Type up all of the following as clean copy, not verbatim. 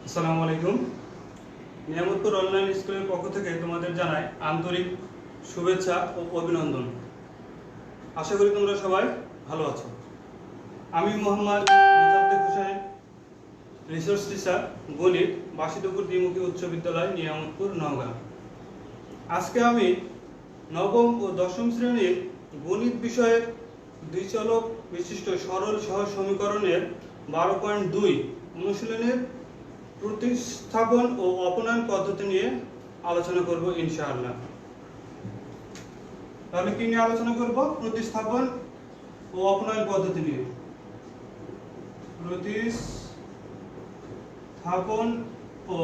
আসসালামু আলাইকুম। নিয়ামতপুর অনলাইন স্কুলের পক্ষ থেকে তোমাদের জানাই আন্তরিক শুভেচ্ছা ও অভিনন্দন। আশা করি তোমরা সবাই ভালো আছো। আমি মোহাম্মদ মোসাদ্দেক হোসেন, রিসোর্স টিচার, গণিত, বাসিতপুর দ্বিমুখী উচ্চ বিদ্যালয়, নিয়ামতপুর, নওগাঁ। আজকে আমি নবম ও দশম শ্রেণীর গণিত বিষয়ের দুই চলক বিশিষ্ট সরল সহজ সমীকরণের 12.2 অনুশীলনের প্রতিস্থাপন ও অপনয়ন পদ্ধতি নিয়ে আলোচনা করব ইনশাআল্লাহ। তাহলে কি নিয়ে আলোচনা করব? প্রতিস্থাপন ও অপনয়ন পদ্ধতি নিয়ে। প্রতিস্থাপন ও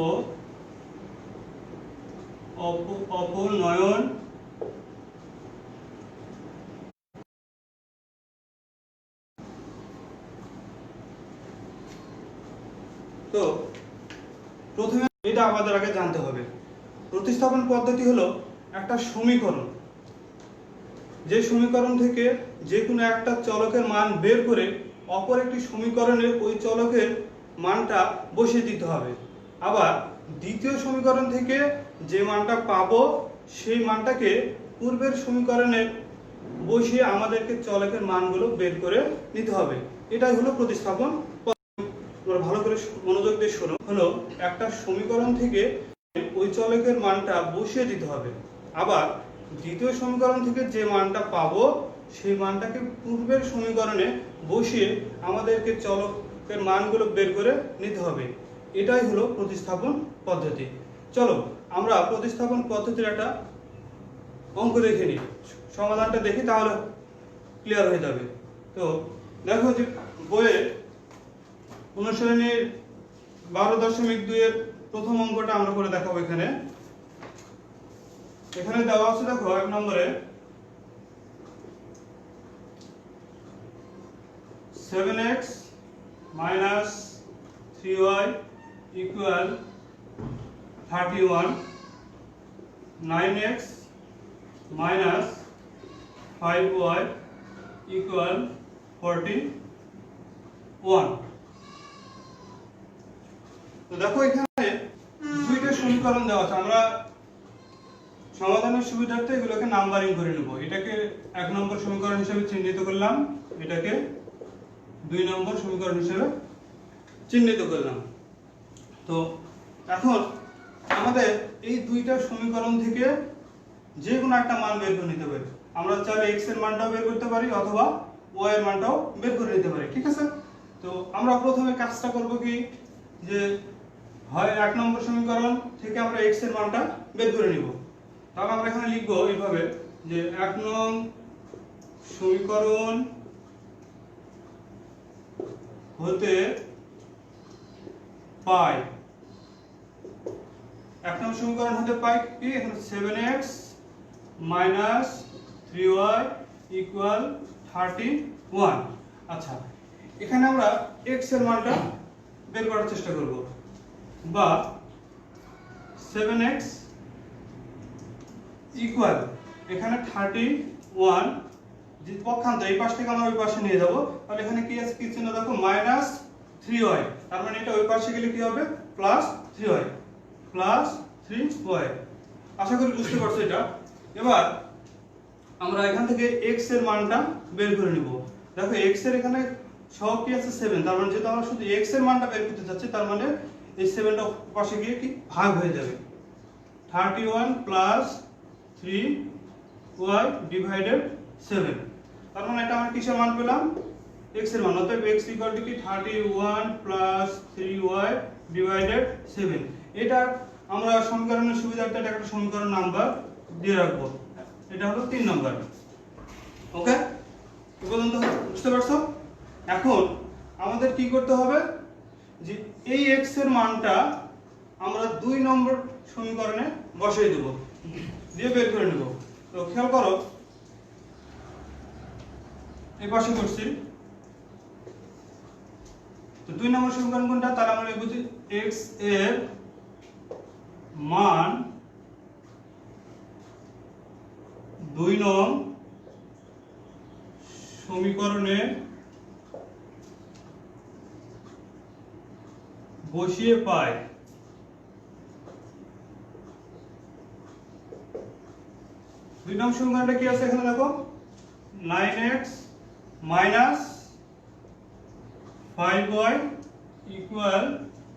অপনয়ন তো প্রথমে এটা আমাদের আগে জানতে হবে। প্রতিস্থাপন পদ্ধতি হলো একটা সমীকরণ, যে সমীকরণ থেকে যে কোনো একটা চলকের মান বের করে অপর একটি সমীকরণে ওই চলকের মানটা বসিয়ে দিতে হবে। আবার দ্বিতীয় সমীকরণ থেকে যে মানটা পাবো সেই মানটাকে পূর্বের সমীকরণে বসিয়ে আমাদেরকে চলকের মানগুলো বের করে নিতে হবে। এটাই হলো প্রতিস্থাপন। ভালো করে মনোযোগ দিয়ে শোনো। হলো একটা সমীকরণ থেকে ওই চলকের মানটা বসিয়ে দিতে হবে। আবার দ্বিতীয় সমীকরণ থেকে যে মানটা পাবো সেই মানটাকে পূর্বের সমীকরণে বসিয়ে আমাদেরকে চলকের মানগুলো বের করে নিতে হবে। এটাই হলো প্রতিস্থাপন পদ্ধতি। চলো আমরা প্রতিস্থাপন পদ্ধতির একটা অঙ্ক দেখে নিই, সমাধানটা দেখি, তাহলে ক্লিয়ার হয়ে যাবে। তো দেখো যে বইয়ে অনুশীলনীর 12.2 এর প্রথম অঙ্কটা আমরা করে দেখাবো। এখানে দেওয়া আছে, দেখো 1 নম্বরে 7x - 3y = 31, 9x - 5y = 41। তো দেখো এখানে দুইটা সমীকরণ দেওয়া আছে। আমরা সমাধানের সুবিধার্থে এগুলোকে নাম্বারিং করে নেব। এটাকে 1 নম্বর সমীকরণ হিসেবে চিহ্নিত করলাম, এটাকে 2 নম্বর সমীকরণ হিসেবে চিহ্নিত করলাম। তো এখন আমাদের এই দুইটা সমীকরণ থেকে যে কোনো একটা মান বের করে নিতে হবে। আমরা চাইলে x এর মানটাও বের করতে পারি অথবা y এর মানটাও বের করে নিতে পারি, ঠিক আছে? তো আমরা প্রথমে কাজটা করব কি, যে হয় 1 নম্বর সমীকরণ থেকে আমরা x এর মানটা বের করে নিব। তাহলে আমরা এখানে লিখব এইভাবে যে 1 নং সমীকরণ হতে পাই, 1 নং সমীকরণ হতে পাই কি, এখানে 7x - 3y = 31। আচ্ছা, এখানে আমরা x এর মানটা বের করার চেষ্টা করব, বা 7x ইকুয়াল এখানে 31, যে পক্ষান্তর এই পাশ থেকে আমরা ওই পাশে নিয়ে যাব, তাহলে এখানে কি আছে, কি চিহ্ন দেখো, -3y, তার মানে এটা ওই পাশে গেলে কি হবে, +3y, +3y। আশা করি বুঝতে পারছো এটা। এবার আমরা এখান থেকে x এর মানটা বের করে নিব। দেখো x এর এখানে সহগ কি আছে, 7, তার মানে যেহেতু আমরা শুধু x এর মানটা বের করতে চাচ্ছি, তার মানে এই 7টা পাশে গিয়ে কি ভাগ হয়ে যাবে, 31 + 3y / 7। তার মানে এটা আমরা কিসের মান পেলাম, x এর মান। অতএব x = কি, 31 + 3y / 7। এটা আমরা সমীকরণের সুবিধার্থে এটা একটা সমীকরণ নাম্বার দিয়ে রাখবো। এটা হলো 3 নাম্বার। ওকে, কি পর্যন্ত বুঝতে পারছো? এখন আমাদের কি করতে হবে, যে এই x এর মানটা আমরা 2 নম্বর সমীকরণে বসিয়ে দেব, দিয়ে বের করে নেব। তো খেয়াল করো, এই পাশে করছি। তো 2 নম্বর সমীকরণ কোনটা, তাহলে আমরা লিখব যে x এর মান 2 নং সমীকরণে বসিয়ে পাই দুই নং সমীকরণটা কি আছে এখানে দেখো 9x minus 5y equal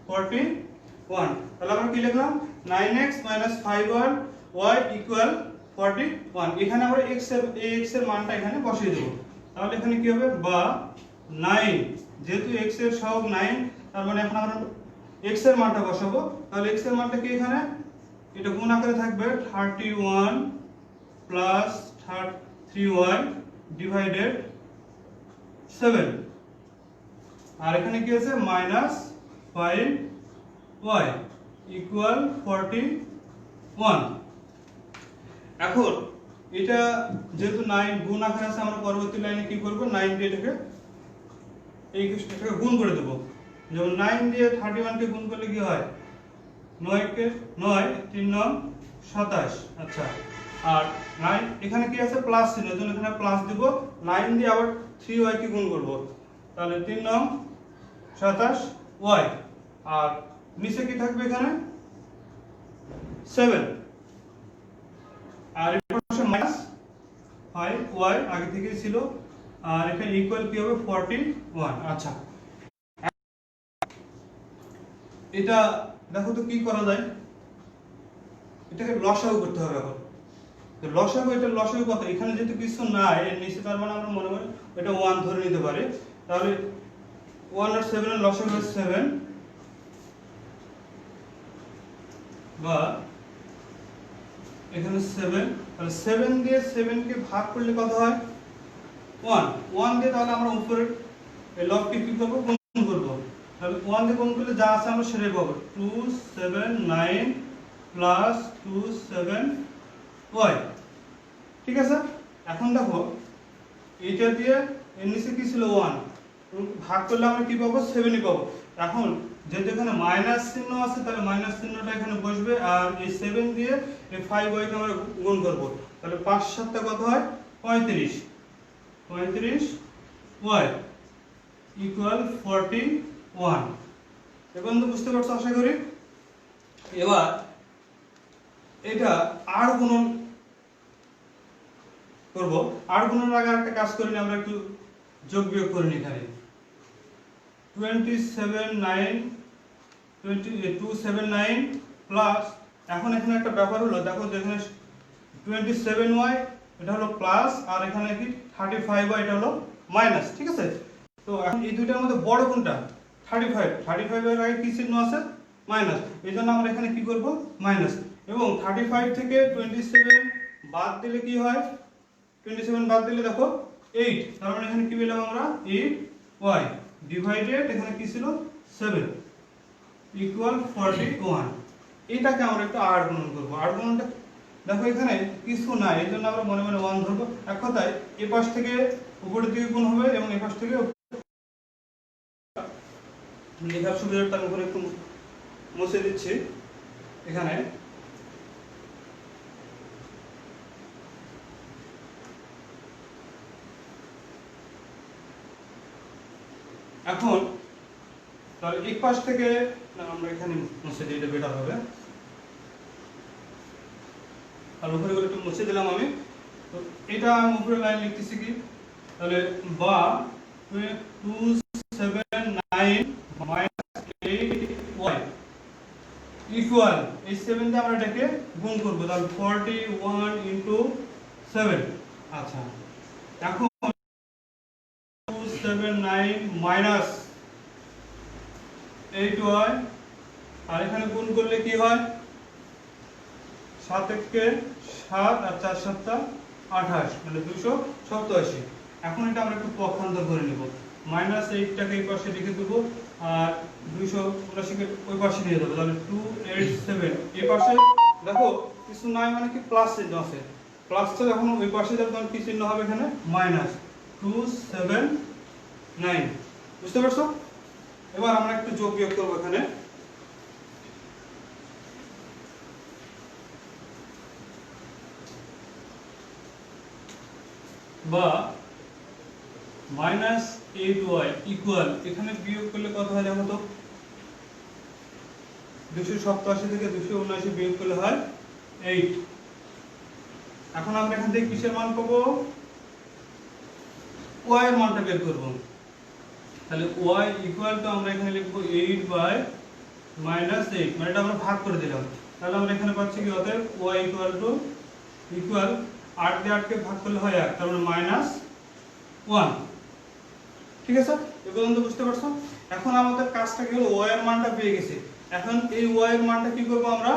41 তাহলে আমরা কি লিখলাম 9x minus 5y equal 41 এখানে আমরা x এর মানটা এখানে বসিয়ে দেব তাহলে এখানে কি হবে বা 9 যেহেতু x এর সহগ 9 তার মানে এখন আমরা x এর মানটা বসাবো তাহলে x এর মানটা কি এখানে এটা গুণ আকারে থাকবে 31 plus 3y divided 7 আর এখানে কি আছে minus 5y equal 41 এখন এটা যেহেতু 9 গুণ আকারে আছে আমরা পরবর্তী লাইনে কি করব 9 দিয়ে এটাকে এটাকে গুণ করে দেব যেমন 9 দিয়ে 31 কে গুণ করলে কি হয় 9 কে 9 3 9 27 আচ্ছা আর 9 এখানে কি আছে প্লাস চিহ্ন এজন্য এখানে প্লাস দেব 9 দিয়ে আবার 3y কে গুণ করব তাহলে 3 9 27y আর নিচে কি থাকবে এখানে 7 আর এর পাশে মাইনাস 5y আগে থেকেই ছিল আর এখানে ইকুয়াল কি হবে 41 আচ্ছা এটা দেখো তো কি করা যায় এটাকে লসাগু করতে হবে এখন তো লসাগু এটা লসাগু কত এখানে যেহেতু কিছু নাই এর নিচে তার মানে আমরা মনে করি এটা 1 ধরে নিতে পারি তাহলে 1 আর 7 এর লসাগু হবে 7 বা এখানে 7 তাহলে 7 দিয়ে 7 কে ভাগ করলে কত হয় 1 1 দিয়ে তাহলে আমরা উপরের এই লবকে কি করব গুণ করব তাহলে 1 দিয়ে গুণ করলে যা আছে আমরা সেটাই পাবো 279 প্লাস 27y ঠিক আছে এখন দেখো এটা দিয়ে এর নিচে কি ছিল 1 ভাগ করলে আমরা কি পাবো 7ই পাবো এখন যেহেতু এখানে মাইনাস চিহ্ন আছে তাহলে মাইনাস চিহ্নটা এখানে বসবে আর এই 7 দিয়ে এই 5y কে আমরা গুণ করব তাহলে 5 7 কত হয় 35 y ইকুয়াল 41 এখন তো বুঝতে পারছো আশা করি এবার এটা আর গুণন করব আর গুণনের আগে একটা কাজ করি আমরা একটু যোগ বিয়োগ করে নিই এখানে 279 প্লাস এখন এখানে একটা ব্যাপার হলো দেখো যে এখানে 27y এটা হলো প্লাস আর এখানে কি 35y এটা হলো মাইনাস ঠিক আছে তো এখন এই দুইটার মধ্যে বড় কোনটা 35 এর আগে কি চিহ্ন আছে মাইনাস এইজন্য আমরা এখানে কি করব মাইনাস এবং 35 থেকে 27 বাদ দিলে কি হয় 27 বাদ দিলে দেখো 8 তার মানে এখানে কি পেলাম আমরা 8y ডিভাইডেড এখানে কি ছিল 7 ইকুয়াল 41 এটাকে আমরা একটু আর গুণন করব আর গুণনটা দেখো এখানে কিছু নাই এইজন্য আমরা মনে মনে 1 ধরব এক কথায় এই পাশ থেকে উপরের দিকে গুণ হবে এবং এই পাশ থেকে লেখার সুবিধাটা আমি উপরে একটু মুছে দিচ্ছি এখানে এখন তাহলে এক পাশ থেকে আমরা এখানে মুছে দিই এটা বেটার হবে আর উপরে গুলো একটু মুছে দিলাম আমি তো এটা আমি উপরে লাইন লিখতেছি কি তাহলে বা 279 8y ইকুয়াল এই 7 দিয়ে আমরা এটাকে গুণ করব তাহলে 41 ইনটু 7 আচ্ছা এখন 279 মাইনাস 8y আর এখানে গুণ করলে কি হয় 7 কে 7 আর 4 7 28 মানে 287 এখন এটা আমরা একটু পক্ষান্তর করে নেব মাইনাস 8 টাকে এই পাশে লিখে দেব আর 279 কে ওই পাশে নিয়ে দেব তাহলে 287 এই পাশে দেখো কিছু নাই মানে কি প্লাস চিহ্ন আছে প্লাসটা যখন ওই পাশে যাবে তখন কি চিহ্ন হবে এখানে মাইনাস 279 বুঝতে পারছো এবার আমরা একটু যোগ বিয়োগ করব এখানে বা মাইনাস 8y ইকুয়াল এখানে বিয়োগ করলে কত হয় দেখো তো 287 থেকে 279 বিয়োগ করলে হয় 8। এখন আমরা এখান থেকে কিসের মান পাবো? y এর মানটা বের করব। তাহলে y ইকুয়াল টু আমরা এখানে লিখব 8/-8, মানে এটা আমরা ভাগ করে দিলাম। তাহলে আমরা এখানে পাচ্ছি কি, অতএব y ইকুয়াল 8 দিয়ে 8 কে ভাগ করলে হয় 1, তার মানে -1। ঠিক আছে, এই পর্যন্ত বুঝতে পারছো? এখন আমাদের কাজটা কি হলো, y এর মানটা পেয়ে গেছি। এখন এই y এর মানটা কি করব আমরা,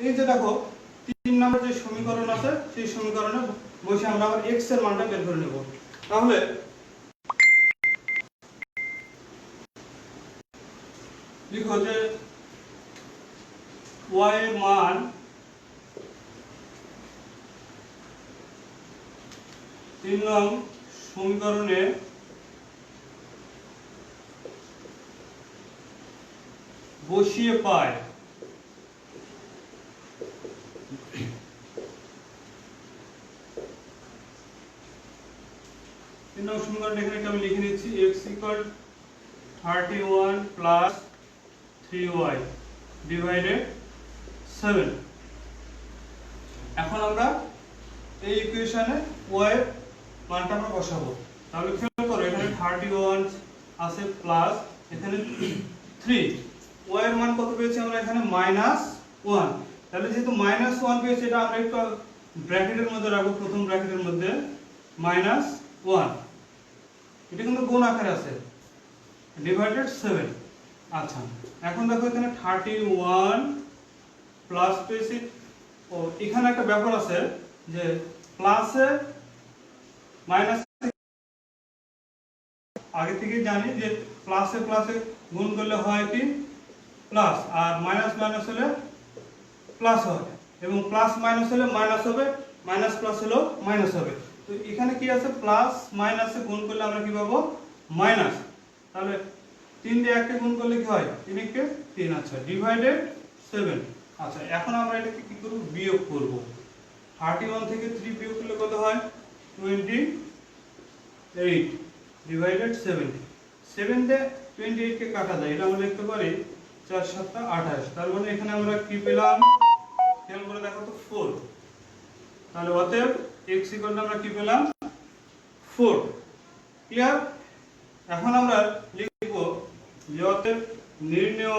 এই যে দেখো 3 নম্বর যে সমীকরণ আছে সেই সমীকরণে বসে আমরা আবার x এর মানটা বের করে নেব। তাহলে লিখো যে y এর মান তিন নং সমীকরণে বসিয়ে পায়। তিন নং সমীকরণ এখানে আমি লিখে নিচ্ছি x = 31 + 3y / 7। এখন আমরা এই ইকুয়েশনে y এর মানটা আমরা বসাবো। তাহলে খেয়াল করো, এখানে 31 আছে প্লাস এখানে 3, y এর মান কত পেয়েছি আমরা এখানে -1। তাহলে যেহেতু -1 পেয়েছি, এটা আমরা একটু ব্র্যাকেটের মধ্যে রাখবো, প্রথম ব্র্যাকেটের মধ্যে -1, এটা কিন্তু গুণ আকারে আছে, /7। আচ্ছা, এখন দেখো এখানে 31 প্লাস পেয়েছি। ও এখানে একটা ব্যাপার আছে যে প্লাসে মাইনাস, আগে থেকে জানি যে প্লাসে প্লাসে গুণ করলে হয় কি প্লাস, আর মাইনাস মাইনাস হলে প্লাস হয়, এবং প্লাস মাইনাস হলে মাইনাস হবে, মাইনাস প্লাস হলেও মাইনাস হবে। তো এখানে কি আছে, প্লাস মাইনাসে গুণ করলে আমরা কি পাবো, মাইনাস। তাহলে 3 দিয়ে 1 কে গুণ করলে কি হয়, 3 × 3। আচ্ছা, /7। আচ্ছা, এখন আমরা এটাকে কি করব, বিয়োগ করব। 31 থেকে 3 বিয়োগ করলে কত হয়, 28 /7। 7 দিয়ে 28 কে কাটা যায়, এটা আমরা লিখতে পারি 4 × 7 = 28। তার মানে এখানে আমরা কি পেলাম, খেয়াল করে দেখো তো, 4। তাহলে অতএব x = আমরা কি পেলাম, 4। ক্লিয়ার? এখন আমরা লিখব যে অতএব নির্ণেয়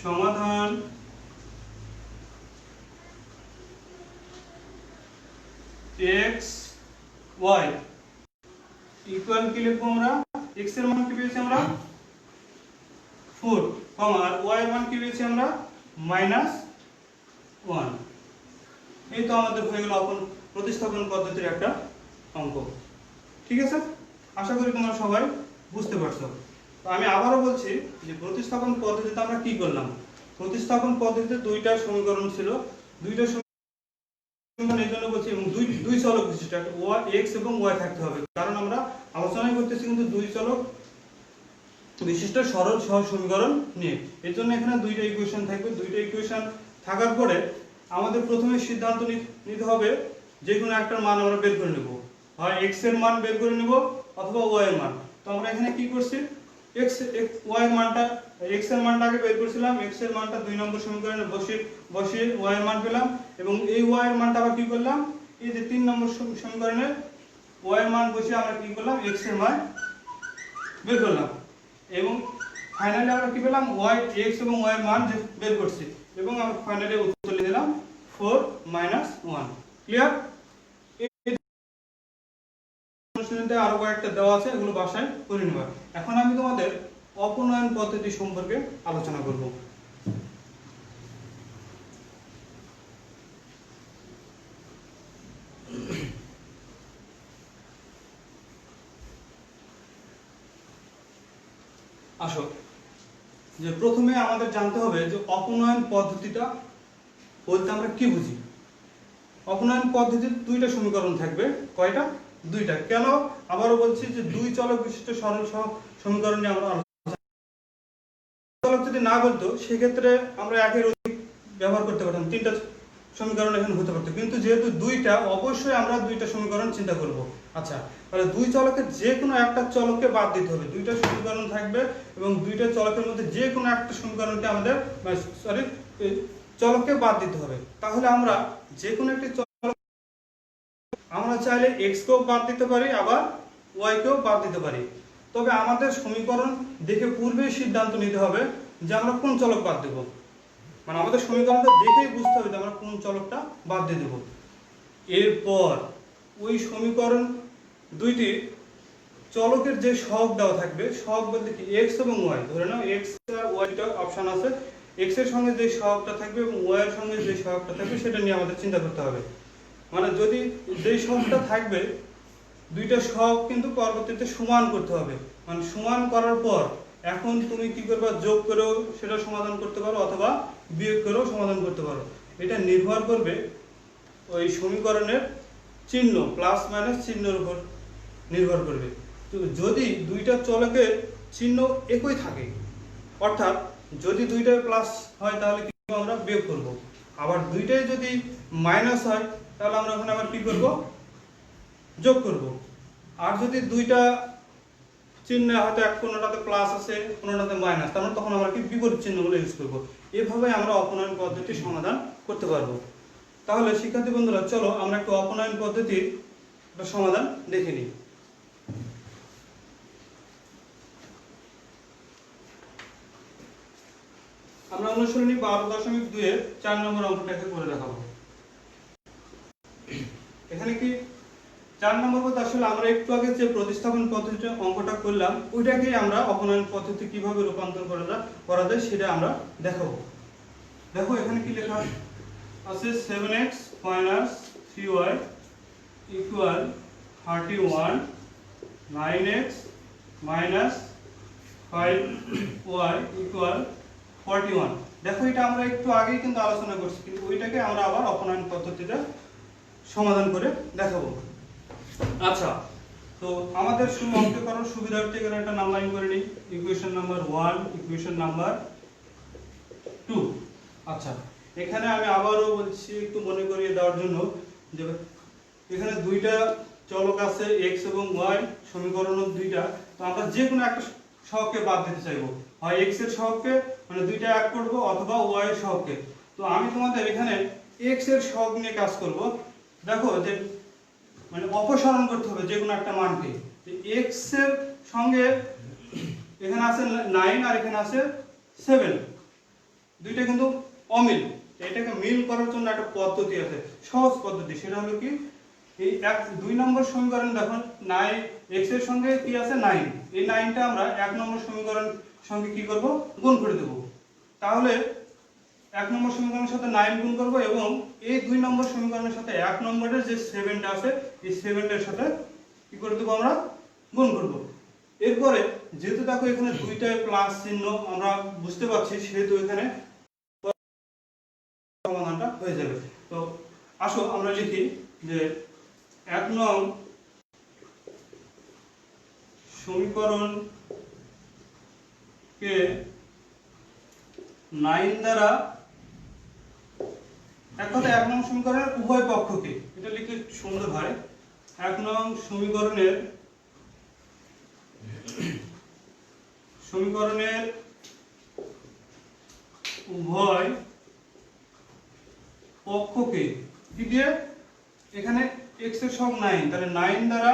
সমাধান x y ইকুয়াল কি লিখবো আমরা, x এর মান কি পেয়েছি আমরা 4, আর y এর মান কি পেয়েছি আমরা -1। এই তো আমাদের হয়ে গেল প্রতিস্থাপন পদ্ধতির একটা অঙ্ক। ঠিক আছে, আশা করি তোমরা সবাই বুঝতে পারছো। তো আমি আবারও বলছি যে প্রতিস্থাপন পদ্ধতিতে আমরা কি করলাম। প্রতিস্থাপন পদ্ধতিতে দুইটা সমীকরণ ছিল, দুইটা সমীকরণ এই জন্য বলছি, এবং দুই চলক বিশিষ্ট একটা x এবং y থাকতে হবে, কারণ আমরা আলোচনা করতেছি কিন্তু দুই চলক বিশিষ্ট সরল সহজ সমীকরণ নিয়ে। এর জন্য এখানে দুইটা ইকুয়েশন থাকবে। দুইটা ইকুয়েশন থাকার পরে আমাদের প্রথমে সিদ্ধান্ত নিতে হবে যে কোনো একটা মান আমরা বের করে নেব, হয় x এর মান বের করে নেব অথবা y এর মান। তো আমরা এখানে কি করছি, y এর মানটা, x এর মানটা আগে বের করেছিলাম, x এর মানটা 2 নম্বর সমীকরণে বসিয়ে y এর মান পেলাম, এবং এই y এর মানটা আবার কি করলাম, এই যে 3 নম্বর সমীকরণে y এর মান বসিয়ে আমরা কি করলাম, x এর মান বের করলাম, এবং ফাইনালি আমরা কি পেলাম, x এবং y এর মান যে বের করছি, এবং আমরা ফাইনালি উত্তর লিখে দিলাম 4 - 1। ক্লিয়ার? অনুশীলনীতে আরো কয়েকটা দেওয়া আছে, এগুলো বাসায় করে নেবা। এখন আমি তোমাদের অপনয়ন পদ্ধতি সম্পর্কে আলোচনা করব। আসো, যে প্রথমে আমাদের জানতে হবে যে অপনয়ন পদ্ধতিটা বলতে আমরা কি বুঝি। অপনয়ন পদ্ধতির দুইটা সমীকরণ থাকবে। কয়টা? দুইটা। কেন আবারও বলছি যে দুই চলক বিশিষ্ট সরল সমীকরণ নিয়ে আমরা আলোচনা। চলক যদি না বলতো সেক্ষেত্রে আমরা একের অধিক ব্যবহার করতে পারতাম, সমীকরণ এখানে হতে পারতো, কিন্তু যেহেতু দুইটা, অবশ্যই আমরা দুইটা সমীকরণ চিন্তা করব। আচ্ছা, তাহলে দুই চলকের যে কোনো একটা চলককে বাদ দিতে হবে। দুইটা সমীকরণ থাকবে এবং দুইটা চলকের মধ্যে যে কোনো একটা সমীকরণকে আমাদের চলককে বাদ দিতে হবে। তাহলে আমরা যে কোনো একটি চলক, আমরা চাইলে x কেও বাদ দিতে পারি, আবার y কেও বাদ দিতে পারি। তবে আমাদের সমীকরণ দেখে পূর্বেই সিদ্ধান্ত নিতে হবে যে আমরা কোন চলক বাদ দেব। মানে আমাদের সমীকরণটা দেখেই বুঝতে হবে যে আমরা কোন চলকটা বাদ দিয়ে দেব। এরপর ওই সমীকরণ দুইটি চলকের যে সহগ দেওয়া থাকবে, সহগ বলতে কি x এবং y, ধরে নাও x আর y টা অপশন আছে, x এর সঙ্গে যে সহগটা থাকবে এবং y এর সঙ্গে যে সহগটা থাকবে সেটা নিয়ে আমাদের চিন্তা করতে হবে। মানে যদি যেই সহগটা থাকবে, দুইটা সহগ কিন্তু পরবর্তীতে সমান করতে হবে। মানে সমান করার পর এখন তুমি কি করবে, যোগ করেও সেটা সমাধান করতে পারো অথবা বিয়োগ করেও সমাধান করতে পারো। এটা নির্ভর করবে ওই সমীকরণের চিহ্ন, প্লাস মাইনাস চিহ্নের উপর নির্ভর করবে। তো যদি দুইটা চলকের চিহ্ন একই থাকে, অর্থাৎ যদি দুইটাই প্লাস হয় তাহলে কি আমরা বিয়োগ করব, আবার দুইটাই যদি মাইনাস হয় তাহলে আমরা ওখানে আবার কি করব, যোগ করব। আর যদি দুইটা চিহ্ন হয়তো এক কোনটাতে প্লাস আছে কোনটাতে মাইনাস, তার মানে তখন আমরা কি বিপরীত চিহ্নগুলো ইউজ করব। এভাবে আমরা অপনয়ন পদ্ধতি সমাধান করতে পারবো। তাহলে শিক্ষার্থী বন্ধুরা, চলো আমরা একটু অপনয়ন পদ্ধতির সমাধান দেখে নিই। আমরা অনুশীলনী 12.2 এর 4 নম্বর অঙ্কটাকে করে দেখাবো। এখানে কি 4 নম্বর পথ, আসলে আমরা একটু আগে যে প্রতিস্থাপন পদ্ধতিতে অঙ্কটা করলাম ওইটাকে আমরা অপনয়ন পদ্ধতি কিভাবে রূপান্তর করা যায় সেটা আমরা দেখাবো। দেখো এখানে কি লেখা আছে, 7x - 3y = 31, 9x - 5y = 41। দেখো এটা আমরা একটু আগেই কিন্তু আলোচনা করছি, কিন্তু ওইটাকে আমরা আবার অপনয়ন পদ্ধতিতে সমাধান করে দেখাবো। আচ্ছা, তো আমাদের শুরু অঙ্ক করার সুবিধার্থে এখানে একটা নাম্বারিং করে নিই, ইকুয়েশন নাম্বার 1, ইকুয়েশন নাম্বার 2। আচ্ছা, এখানে আমি আবারও বলছি একটু মনে করিয়ে দেওয়ার জন্য যে এখানে দুইটা চলক আছে x এবং y, সমীকরণ দুইটা। তো আমরা যে কোনো একটা সহগকে বাদ দিতে চাইবো, হয় x এর সহগকে মানে দুইটা এক করব অথবা y এর সহগকে। তো আমি তোমাদের এখানে x এর সহগ নিয়ে কাজ করব। দেখো যে মানে অপসারণ করতে হবে যে কোনো একটা মানকে। x এর সঙ্গে এখানে আছে 9 আর এখানে আছে 7, দুইটা কিন্তু অমিল। এটাকে মিল করার জন্য একটা পদ্ধতি আছে, সহজ পদ্ধতি। সেটা হলো কি, এই 2 নম্বর সমীকরণ দেখো 9, x এর সঙ্গে কি আছে 9, এই 9টা আমরা 1 নম্বর সমীকরণ সঙ্গে কি করব, গুণ করে দেব। তাহলে 1 নম্বর সমীকরণের সাথে 9 গুণ করব এবং এই 2 নম্বর সমীকরণের সাথে 1 নম্বরের যে 7টা আছে এই 7টার সাথে কি করে দেব, আমরা গুণ করব। এরপরে যেহেতু দেখো এখানে দুইটায় প্লাস চিহ্ন আমরা বুঝতে পারছি, সেহেতু এখানে সমাধানটা হয়ে যাবে। তো আসো আমরা লিখি যে 1 নং সমীকরণকে 9 দ্বারা, এক কথায় 1 নং সমীকরণের উভয় পক্ষকে, এটা লিখলে সুন্দর হয়, 1 নং সমীকরণের উভয় পক্ষকে কি দিয়ে, এখানে x এর সহগ 9, তাহলে 9 দ্বারা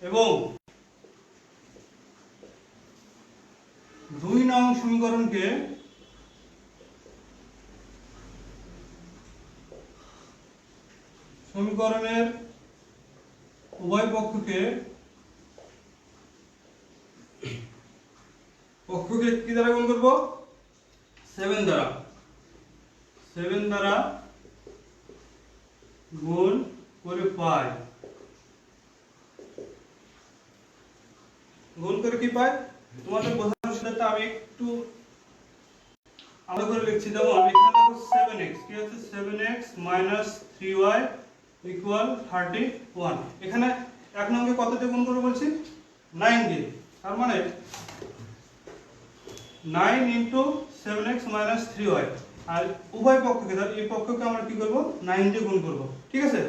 এবং 2 নং সমীকরণকে সমীকরণের উভয় পক্ষকে কি দ্বারা গুণ করব, 7 দ্বারা গুণ করে পাই। গুণ করে কি পাই, তোমাদের বোঝানোর সুবিধার্থে আমি একটু আলাদা করে লিখছি। যেমন এখানে দেখো 7x, কি আছে 7x - 3y = 31। এখানে 1 নংকে কত দিয়ে গুণ করে বলছি, 9 দিয়ে। তার মানে 9 × 7x - 3y, আর উভয় পক্ষকে, তাহলে এই পক্ষকে আমরা কি করব 9 দিয়ে গুণ করব, ঠিক আছে।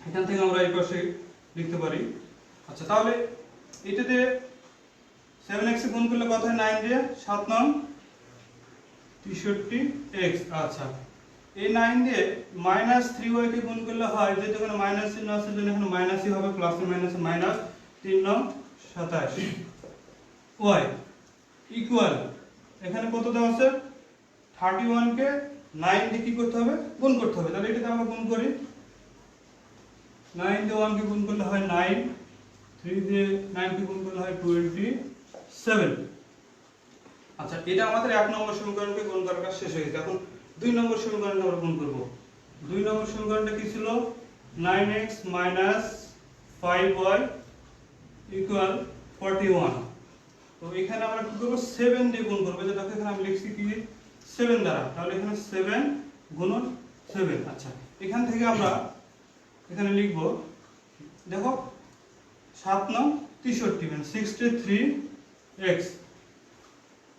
এখান থেকে আমরা এই পাশে লিখতে পারি। আচ্ছা তাহলে এটাতে 7x এ গুণ করলে কত হয় 9 দিয়ে 7 9 63x। আচ্ছা এই 9 দিয়ে -3y কে গুণ করলে হয়, যেহেতু এখানে মাইনাস চিহ্ন আছে জন্য এখানে মাইনাসই হবে, প্লাসে মাইনাসে মাইনাস, 3 9 27 y ইকুয়াল এখানে কত দেওয়া আছে 31 কে 9 দিয়ে কি করতে হবে গুণ করতে হবে। তাহলে এটাকে আমরা গুণ করি, 9 দিয়ে 1 কে গুণ করলে হয় 9, 3 দিয়ে 9 কে গুণ করলে হয় 27। আচ্ছা এটা আমাদের 1 নম্বর সমীকরণকে গুণ করার কাজ শেষ হয়ে গেছে। এখন 2 নম্বর সমীকরণটা আমরা গুণ করব। 2 নম্বর সমীকরণটা কি ছিল 9x 5y ইকুয়াল 41। তো এখানে আমরা কি করব 7 দিয়ে গুণ করব, যেটা এখানে আমি লিখছি কি 7 দ্বারা, তাহলে এখানে 7 গুণন 7। আচ্ছা এখান থেকে আমরা এখানে লিখব, দেখো 7 9 63 মানে 63x,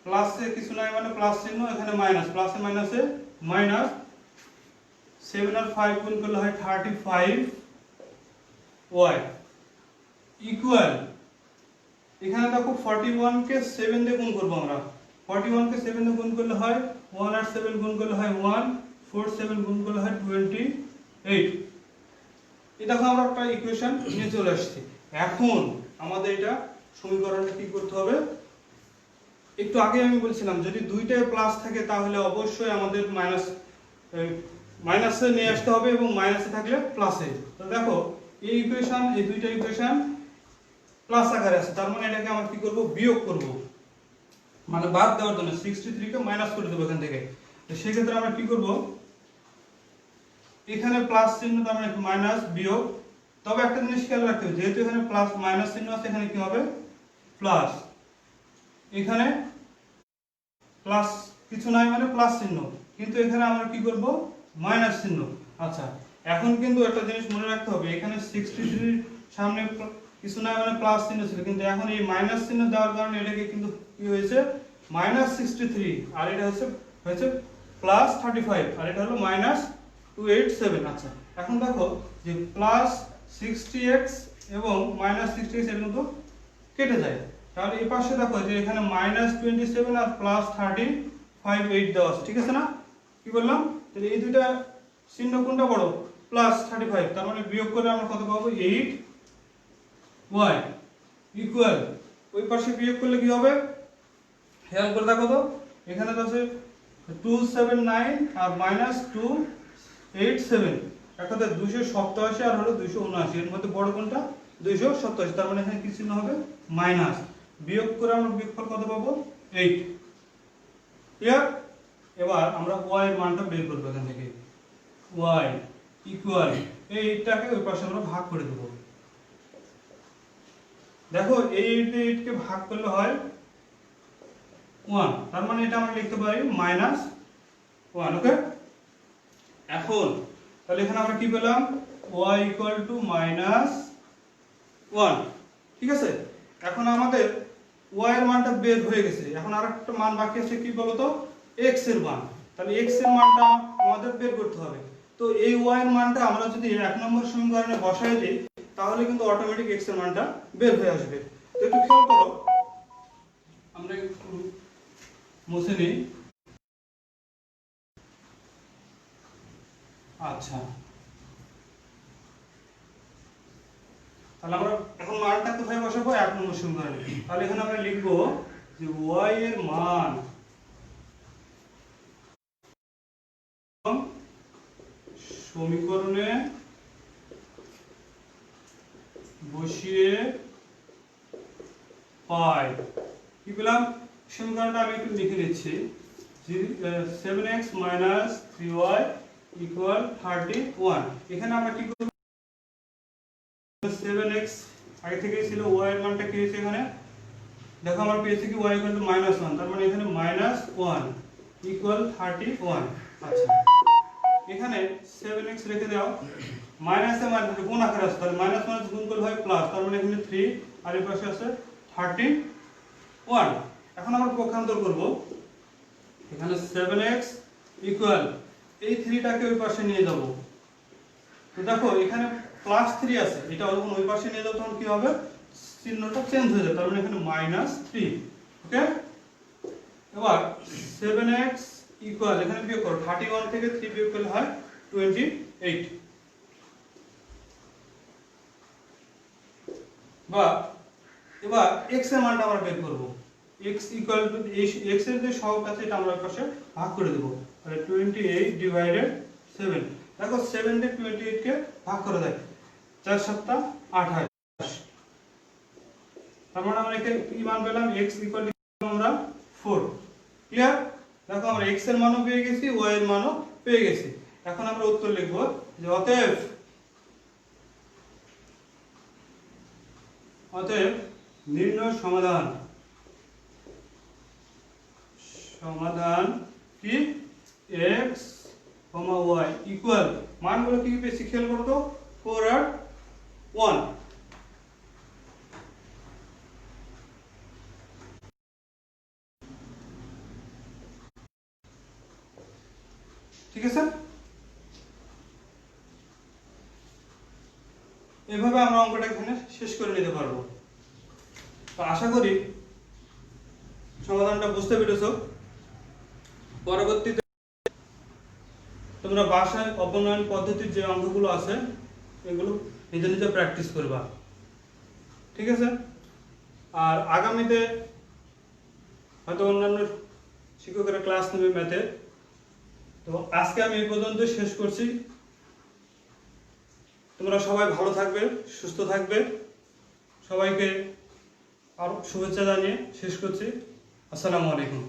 প্লাসে কিছু নাই মানে প্লাস চিহ্ন, এখানে মাইনাস, প্লাসে মাইনাসে মাইনাস, 7 আর 5 গুণ করলে হয় 35y ইকুয়াল এখানে দেখো 41 কে 7 দিয়ে গুণ করব আমরা, 41 কে 7 দিয়ে গুণ করলে হয় 1 আর 7 গুণ করলে হয় 1, 4 7 গুণ করলে হয় 28। এই দেখো আমরা একটা ইকুয়েশন নিয়ে চলে আসছি। এখন আমাদের এটা সমীকরণটা কি করতে হবে, একটু আগে আমি বলছিলাম যদি দুইটায় প্লাস থাকে তাহলে অবশ্যই আমাদের মাইনাসে নিয়ে আসতে হবে এবং মাইনাসে থাকলে প্লাসে। তো দেখো এই ইকুয়েশন, এই দুইটা ইকুয়েশন প্লাস আকারে আছে, তার মানে এটাকে আমরা কি করব বিয়োগ করব, মানে বাদ দেওয়ার জন্য 63 কে মাইনাস করে দেব এখান থেকে। তো সেই ক্ষেত্রে আমরা কি করব, এখানে প্লাস চিহ্ন তার মানে মাইনাস বিয়োগ, তবে একটা জিনিস খেয়াল রাখতে হবে, যেহেতু এখানে প্লাস মাইনাস চিহ্ন আছে এখানে কি হবে প্লাস, এখানে প্লাস কিছু নাই মানে প্লাস চিহ্ন, কিন্তু এখানে আমরা কি করব মাইনাস চিহ্ন। আচ্ছা এখন কিন্তু একটা জিনিস মনে রাখতে হবে, এখানে 63 সামনে কিছু নাই মানে প্লাস চিহ্ন ছিল, কিন্তু এখন এই মাইনাস চিহ্ন দেওয়ার কারণে এটাকে কিন্তু কি হয়েছে -63, আর এটা হয়েছে +35, আর এটা হলো -287। আচ্ছা এখন দেখো যে +60x এবং -60x এর কিন্তু কেটে যায়, তাহলে এই পাশে দেখো যে এখানে -27 আর +35 দেওয়া আছে, ঠিক আছে না, কি বললাম, তাহলে এই দুইটা চিহ্ন কোনটা বড় +35, তার মানে বিয়োগ করে আমরা কত পাবো 8y ইকুয়াল, ওই পাশে বিয়োগ করলে কি হবে খেয়াল করে দেখো তো, এখানে তো আছে 279 আর -287, একটাতে 287 আর হলো 279, এর মধ্যে বড় কোনটা 287, তার মানে এখানে কি চিহ্ন হবে মাইনাস, বিয়োগ করে আমরা বিয়োগফল কত পাবো 8। ক্লিয়ার, এবার আমরা y এর মানটা বের করব এখান থেকে, y ইকুয়াল এই 8টাকে ওই পাশে আমরা ভাগ করে দেব। দেখো এই 8 কে ভাগ করলে হয় 1, তার মানে এটা আমরা লিখতে পারি -1। ওকে, এখন তাহলে এখানে আমরা কি পেলাম y -1, ঠিক আছে। এখন আমাদের y এর মানটা বের হয়ে গেছে, এখন আরেকটা মান বাকি আছে কি বলতো x এর মান, তাহলে x এর মানটা আমাদের বের করতে হবে। তো এই y এর মানটা আমরা যদি 1 নম্বর সমীকরণে বসায় দিই তাহলে কিন্তু অটোমেটিক x এর মানটা বের হয়ে আসবে। তো একটু খেয়াল করো, আমরা একটু মুছে নিই। আচ্ছা তাহলে আমরা এখন মানটা কোথায় বসাবো 1 নম্বর সমীকরণে, তাহলে এখানে আমরা লিখব যে y এর মান সমীকরণে বসিয়ে পাই, কি পেলাম সমীকরণটা আমি একটু লিখে নিচ্ছি, 7x - 3y = 31। এখানে আমরা কি করব 7x আগে থেকেই ছিল, y এর মানটা কি হয়েছে এখানে দেখো আমরা পেয়েছি কি y = -1, তার মানে এখানে -1 = 31। আচ্ছা এখানে 7x রেখে দাও, মাইনাসে মাইনাস গুণ আকারে আছে, তাহলে মাইনাস মাইনাস গুণ করলে হয় প্লাস, তার মানে এখানে 3 আর এই পাশে আছে 31। এখন আমরা পক্ষান্তর করব, এখানে 7x ইকুয়াল এই 3টাকে ওই পাশে নিয়ে যাব। তো দেখো এখানে +3 আছে, এটা যখন ওই পাশে নিয়ে যাব তখন কি হবে, চিহ্নটা চেঞ্জ হয়ে যাবে, তার মানে এখানে -3। ওকে, এবার 7x ইকুয়াল এখানে বিয়োগ করো, 31 থেকে 3 বিয়োগ করলে হয় 28। বা এবার x এর মানটা আমরা বের করব। x ইকুয়াল টু x এর যে সহগ আছে এটা আমরা পাশে ভাগ করে দেব, তাহলে 28 ডিভাইডেড 7। দেখো 7 দিয়ে 28 কে ভাগ করে দেয়, 4 7 28। তার মানে আমরা এখানে কি মান পেলাম, x ইকুয়াল টু আমরা 4। ক্লিয়ার? দেখো আমরা x এর মানও পেয়ে গেছি, y এর মানও পেয়ে গেছি। এখন আমরা উত্তর লিখব যে অতএব নির্ণয় সমাধান কি x, y ইকুয়াল, মানগুলো কি পেয়েছি খেয়াল করো তো, 4 আর 1। ঠিক আছে, এভাবে আমরা অঙ্কটা এখানে শেষ করে নিতে পারবো। তো আশা করি সমাধানটা বুঝতে পেরেছো। পরবর্তীতে তোমরা বাসায় অবনয়ন পদ্ধতির যে অঙ্কগুলো আছে এগুলো নিজে নিজে প্র্যাকটিস করবা। ঠিক আছে, আর আগামীতে হয়তো অন্যান্য শিক্ষকেরা ক্লাস নেবে ম্যাথে। তো আজকে আমি এই পর্যন্ত শেষ করছি। তোমরা সবাই ভালো থাকবে, সুস্থ থাকবে, সবাইকে আরো শুভেচ্ছা জানিয়ে শেষ করছি। আসসালামু আলাইকুম।